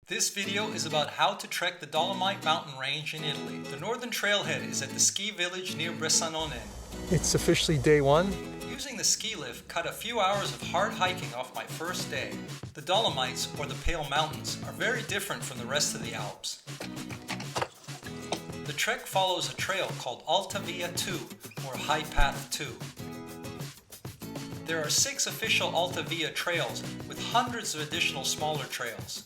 This video is about how to trek the Dolomite mountain range in Italy. The northern trailhead is at the ski village near Bressanone. It's officially day one. Using the ski lift cut a few hours of hard hiking off my first day. The Dolomites, or the Pale Mountains, are very different from the rest of the Alps. The trek follows a trail called Alta Via 2, or High Path 2. There are 6 official Alta Via trails, with hundreds of additional smaller trails.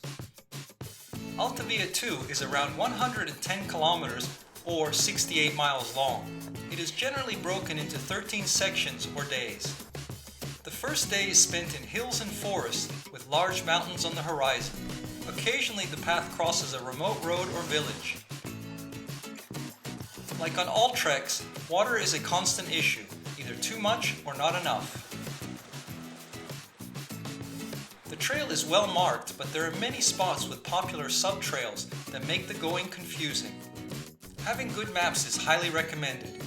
Alta Via 2 is around 110 kilometers or 68 miles long. It is generally broken into 13 sections or days. The first day is spent in hills and forests with large mountains on the horizon. Occasionally the path crosses a remote road or village. Like on all treks, water is a constant issue, either too much or not enough. The trail is well marked, but there are many spots with popular sub-trails that make the going confusing. Having good maps is highly recommended.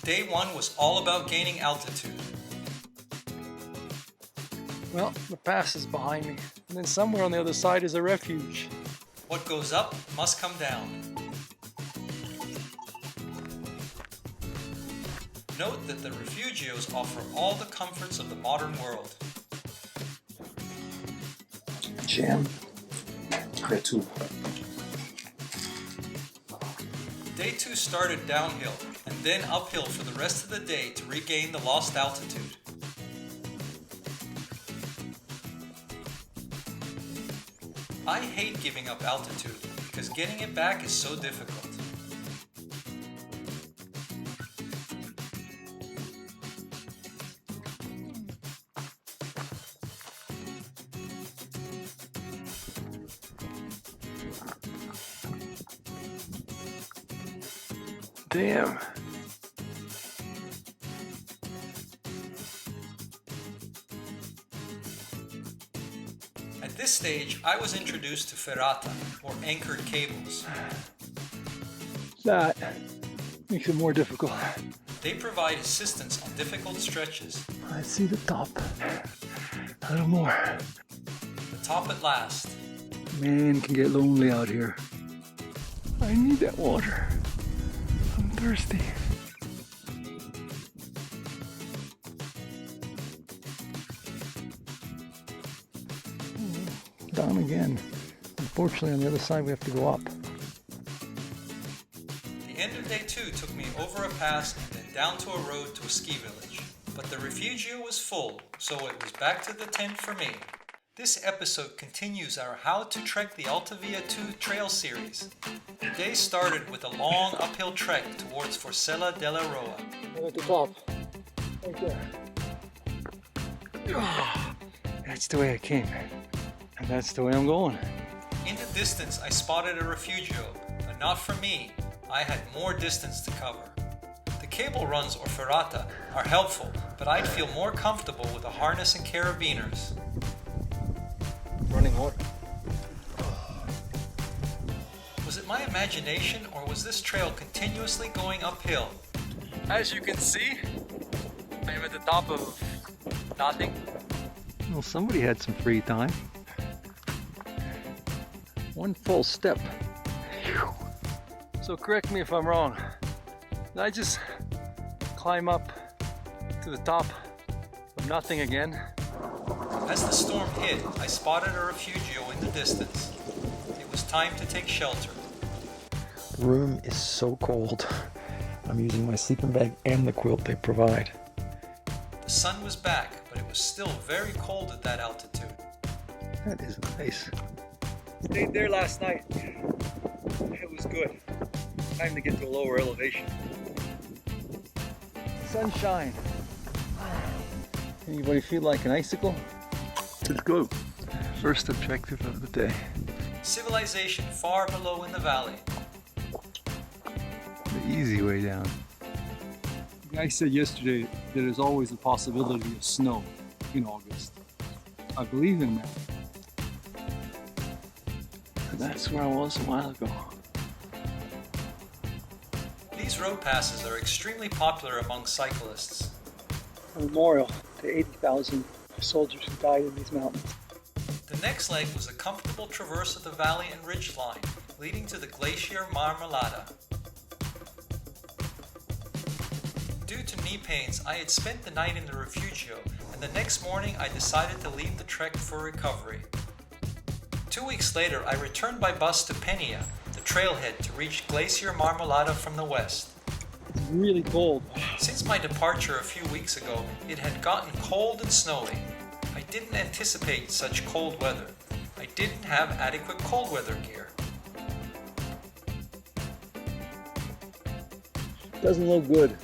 Day 1 was all about gaining altitude. Well, the pass is behind me, and then somewhere on the other side is a refuge. What goes up must come down. Note that the refugios offer all the comforts of the modern world. Jam. Cretu. Day 2 started downhill and then uphill for the rest of the day to regain the lost altitude. I hate giving up altitude because getting it back is so difficult. Damn. At this stage, I was introduced to ferrata, or anchored cables. That makes it more difficult. They provide assistance on difficult stretches. I see the top. A little more. The top at last. Man, can get lonely out here. I need that water. I'm thirsty. Down again. Unfortunately, on the other side we have to go up. The end of day 2 took me over a pass and then down to a road to a ski village. But the refugio was full, so it was back to the tent for me. This episode continues our How to Trek the Alta Via 2 trail series. The day started with a long uphill trek towards Forcella della Roa. We're at the top. Right there. That's the way I came. And that's the way I'm going. In the distance, I spotted a refugio, but not for me. I had more distance to cover. The cable runs, or ferrata, are helpful, but I'd feel more comfortable with a harness and carabiners. Running water. Was it my imagination, or was this trail continuously going uphill? As you can see, I am at the top of nothing. Well, somebody had some free time. One full step. Whew. So correct me if I'm wrong. Did I just climb up to the top of nothing again? As the storm hit, I spotted a refugio in the distance. It was time to take shelter. The room is so cold. I'm using my sleeping bag and the quilt they provide. The sun was back, but it was still very cold at that altitude. That is nice. Stayed there last night. It was good. Time to get to a lower elevation. Sunshine. Anybody feel like an icicle? Let's go. First objective of the day. Civilization far below in the valley. The easy way down. The guy said yesterday that there's always a possibility of snow in August. I believe in that. And that's where I was a while ago. These road passes are extremely popular among cyclists. A memorial to 80,000 soldiers who died in these mountains. The next leg was a comfortable traverse of the valley and ridge line, leading to the Glacier Marmolada. Due to knee pains, I had spent the night in the refugio, and the next morning I decided to leave the trek for recovery. 2 weeks later, I returned by bus to Penia, the trailhead, to reach Glacier Marmolada from the west. It's really cold. Since my departure a few weeks ago, it had gotten cold and snowy. I didn't anticipate such cold weather. I didn't have adequate cold weather gear. Doesn't look good.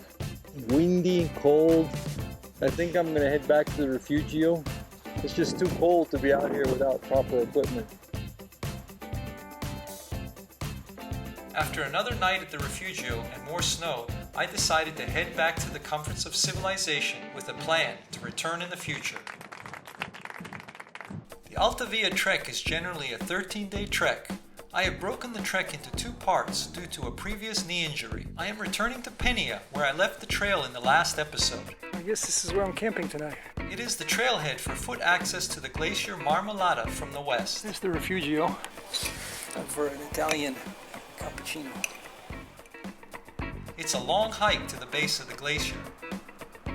Windy, cold. I think I'm gonna head back to the refugio. It's just too cold to be out here without proper equipment. After another night at the refugio and more snow, I decided to head back to the comforts of civilization with a plan to return in the future. The Alta Via trek is generally a 13-day trek. I have broken the trek into 2 parts due to a previous knee injury. I am returning to Penia, where I left the trail in the last episode. I guess this is where I'm camping tonight. It is the trailhead for foot access to the Glacier Marmolada from the west. There's the refugio. Time for an Italian cappuccino. It's a long hike to the base of the glacier.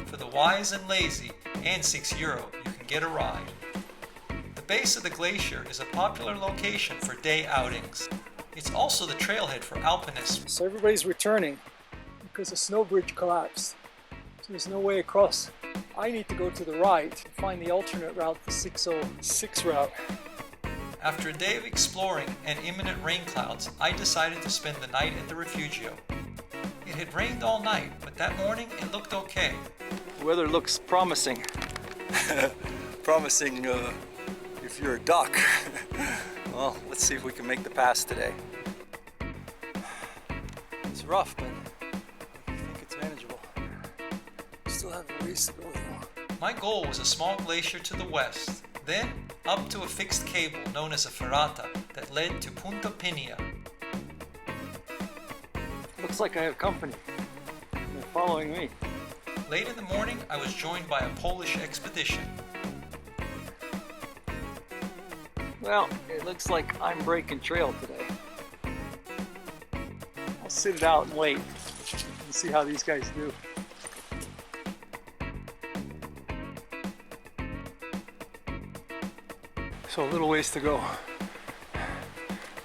For the wise and lazy, and €6, you can get a ride. The base of the glacier is a popular location for day outings. It's also the trailhead for alpinists. So everybody's returning because the snow bridge collapsed. So there's no way across. I need to go to the right to find the alternate route, the 606 route. After a day of exploring and imminent rain clouds, I decided to spend the night at the refugio. It had rained all night, but that morning it looked okay. The weather looks promising. Promising if you're a duck. Well, let's see if we can make the pass today. It's rough, but I think it's manageable. Still have a ways to go though. My goal was a small glacier to the west, then up to a fixed cable known as a ferrata that led to Punta Penia. Looks like I have company. They're following me. Late in the morning, I was joined by a Polish expedition. Well, it looks like I'm breaking trail today. I'll sit it out and wait and see how these guys do. So a little ways to go.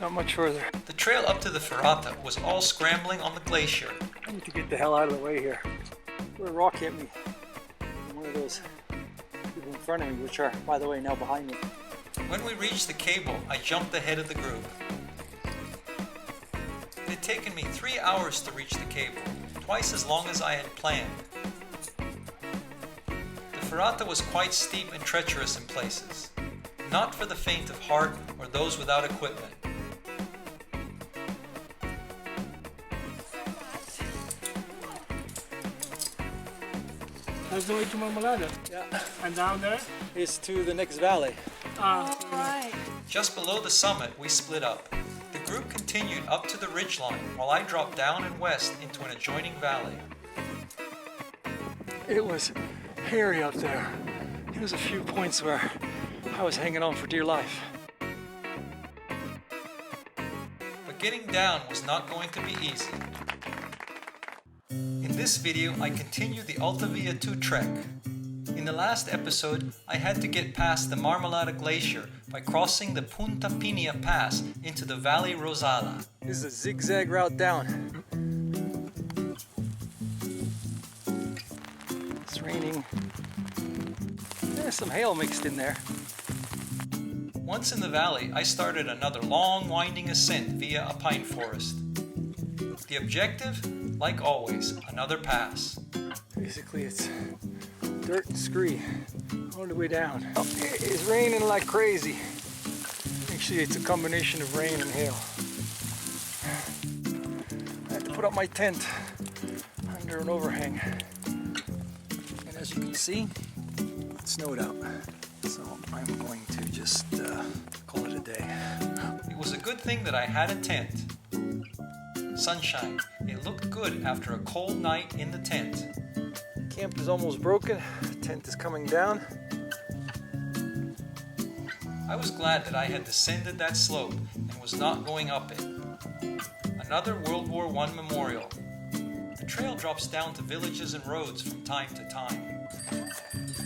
Not much further. The trail up to the ferrata was all scrambling on the glacier. I need to get the hell out of the way here. Where a rock hit me. And one of those people in front of me, which are, by the way, now behind me. When we reached the cable, I jumped ahead of the group. It had taken me 3 hours to reach the cable, twice as long as I had planned. The ferrata was quite steep and treacherous in places, not for the faint of heart or those without equipment. That's the way to Marmolada. Yeah. And down there? It's to the next valley. Right. Just below the summit, we split up. The group continued up to the ridgeline while I dropped down and west into an adjoining valley. It was hairy up there. There was a few points where I was hanging on for dear life. But getting down was not going to be easy. In this video, I continue the Alta Via 2 trek. In the last episode, I had to get past the Marmolada Glacier by crossing the Punta Penia Pass into the Valley Rosala. This is a zigzag route down. It's raining. There's some hail mixed in there. Once in the valley, I started another long, winding ascent via a pine forest. The objective? Like always, another pass. Basically, it's dirt and scree all the way down. Oh, it's raining like crazy. Actually, it's a combination of rain and hail. I had to put up my tent under an overhang. And as you can see, it snowed out. So I'm going to just call it a day. It was a good thing that I had a tent. Sunshine. It looked good after a cold night in the tent. Camp is almost broken. The tent is coming down. I was glad that I had descended that slope and was not going up it. Another World War I memorial. The trail drops down to villages and roads from time to time.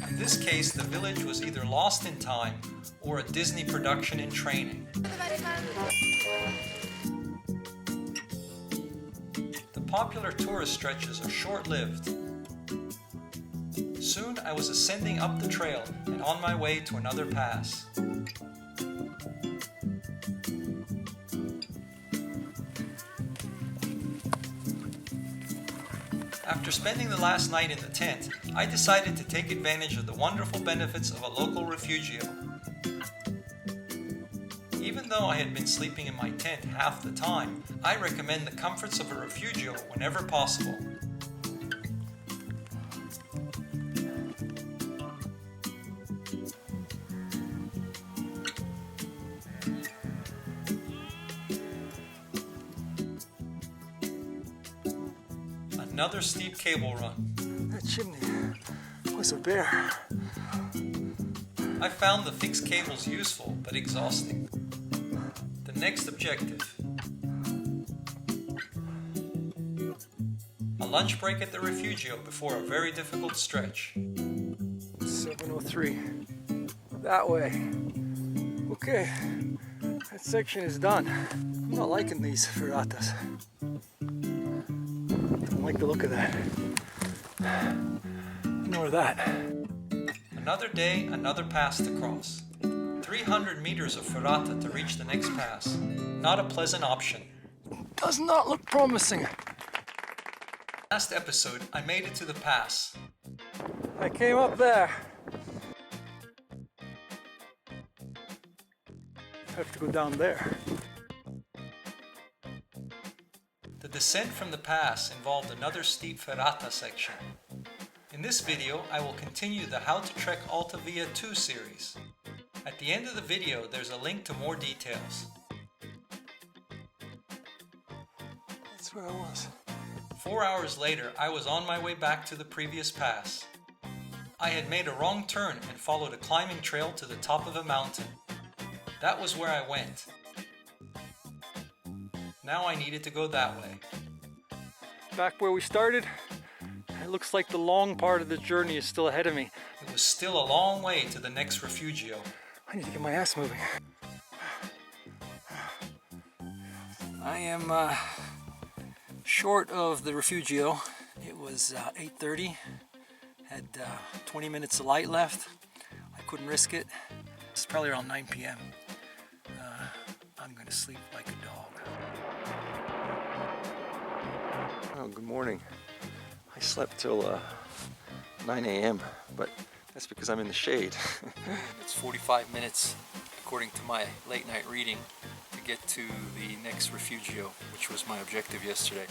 In this case, the village was either lost in time or a Disney production in training. The popular tourist stretches are short-lived. Soon I was ascending up the trail and on my way to another pass. After spending the last night in the tent, I decided to take advantage of the wonderful benefits of a local refugio. Even though I had been sleeping in my tent half the time, I recommend the comforts of a refugio whenever possible. Another steep cable run. That chimney was a bear. I found the fixed cables useful but exhausting. The next objective. A lunch break at the refugio before a very difficult stretch. 703. That way. Okay, that section is done. I'm not liking these ferratas. Don't like the look of that. Nor that. Another day, another pass to cross. 300 meters of ferrata to reach the next pass. Not a pleasant option. Does not look promising. Last episode, I made it to the pass. I came up there. Have to go down there. The descent from the pass involved another steep ferrata section. In this video, I will continue the How to Trek Alta Via 2 series. At the end of the video, there's a link to more details. That's where I was. 4 hours later, I was on my way back to the previous pass. I had made a wrong turn and followed a climbing trail to the top of a mountain. That was where I went. Now I needed to go that way. Back where we started, it looks like the long part of the journey is still ahead of me. It was still a long way to the next refugio. I need to get my ass moving. I am short of the refugio. It was 8:30. Had 20 minutes of light left. I couldn't risk it. It's probably around 9 p.m. I'm going to sleep like a dog. Oh, good morning. I slept till 9 a.m., but that's because I'm in the shade. It's 45 minutes, according to my late night reading, to get to the next refugio, which was my objective yesterday.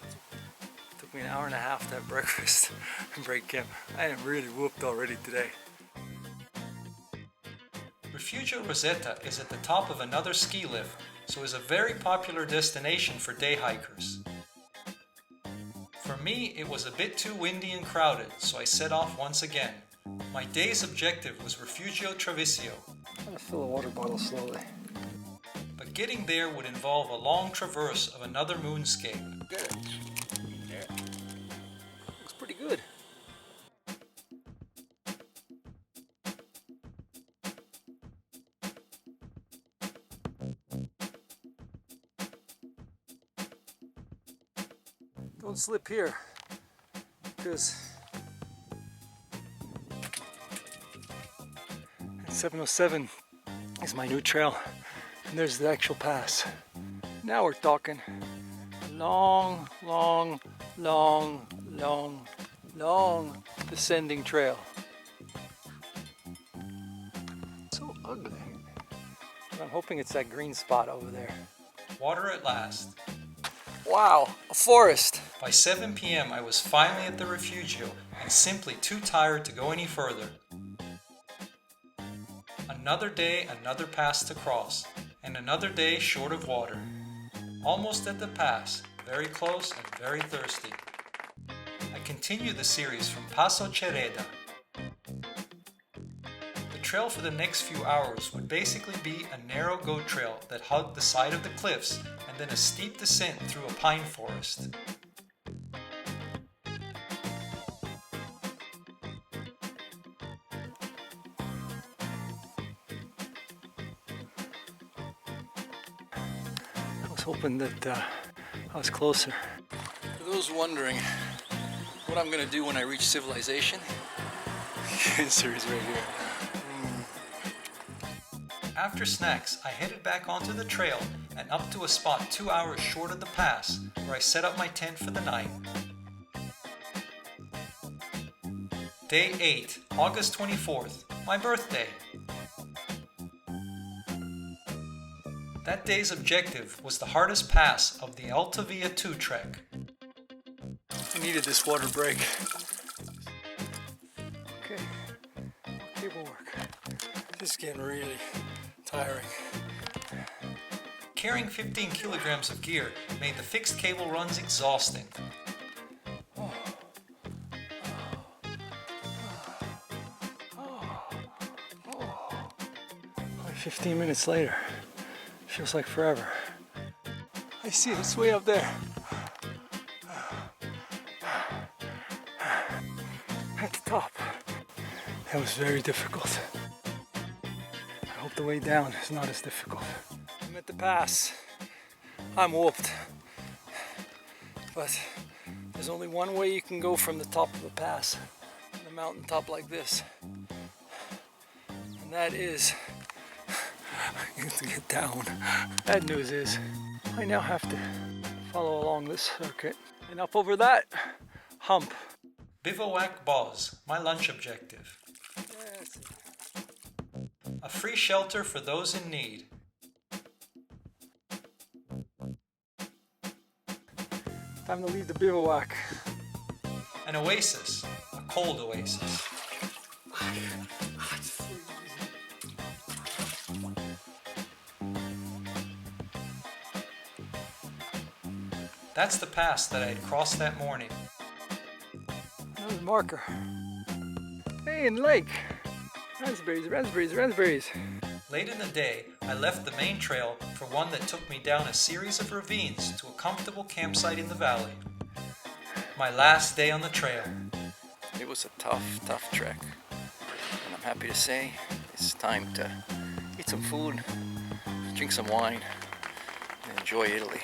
It took me an hour and a half to have breakfast and break camp. I am really whooped already today. Refugio Rosetta is at the top of another ski lift, so is a very popular destination for day hikers. For me, it was a bit too windy and crowded, so I set off once again. My day's objective was Refugio Treviso. I'm gonna fill a water bottle slowly. But getting there would involve a long traverse of another moonscape. Good. Yeah. Looks pretty good. Don't slip here, because 707 is my new trail, and there's the actual pass. Now we're talking long, long, long, long, long descending trail. So ugly. But I'm hoping it's that green spot over there. Water at last. Wow, a forest. By 7 p.m. I was finally at the refugio and simply too tired to go any further. Another day, another pass to cross, and another day short of water. Almost at the pass, very close and very thirsty. I continue the series from Passo Cereda. The trail for the next few hours would basically be a narrow goat trail that hugged the side of the cliffs and then a steep descent through a pine forest. I was hoping that I was closer. For those wondering what I'm gonna do when I reach civilization, the answer is right here. After snacks, I headed back onto the trail and up to a spot 2 hours short of the pass where I set up my tent for the night. Day 8, August 24th, my birthday. That day's objective was the hardest pass of the Alta Via 2 trek. I needed this water break. Okay, cable work. This is getting really tiring. Carrying 15 kilograms of gear made the fixed cable runs exhausting. Only 15 minutes later. Feels like forever. I see it, it's way up there. At the top. That was very difficult. I hope the way down is not as difficult. I'm at the pass. I'm whooped. But there's only one way you can go from the top of the pass, the mountaintop like this. And that is you have to get down. Bad news is I now have to follow along this circuit. And up over that hump. Bivouac Boz, my lunch objective. A free shelter for those in need. Time to leave the bivouac. An oasis, a cold oasis. That's the pass that I had crossed that morning. Another marker. Hey, in the lake. Raspberries, raspberries, raspberries. Late in the day, I left the main trail for one that took me down a series of ravines to a comfortable campsite in the valley. My last day on the trail. It was a tough trek. And I'm happy to say it's time to eat some food, drink some wine, and enjoy Italy.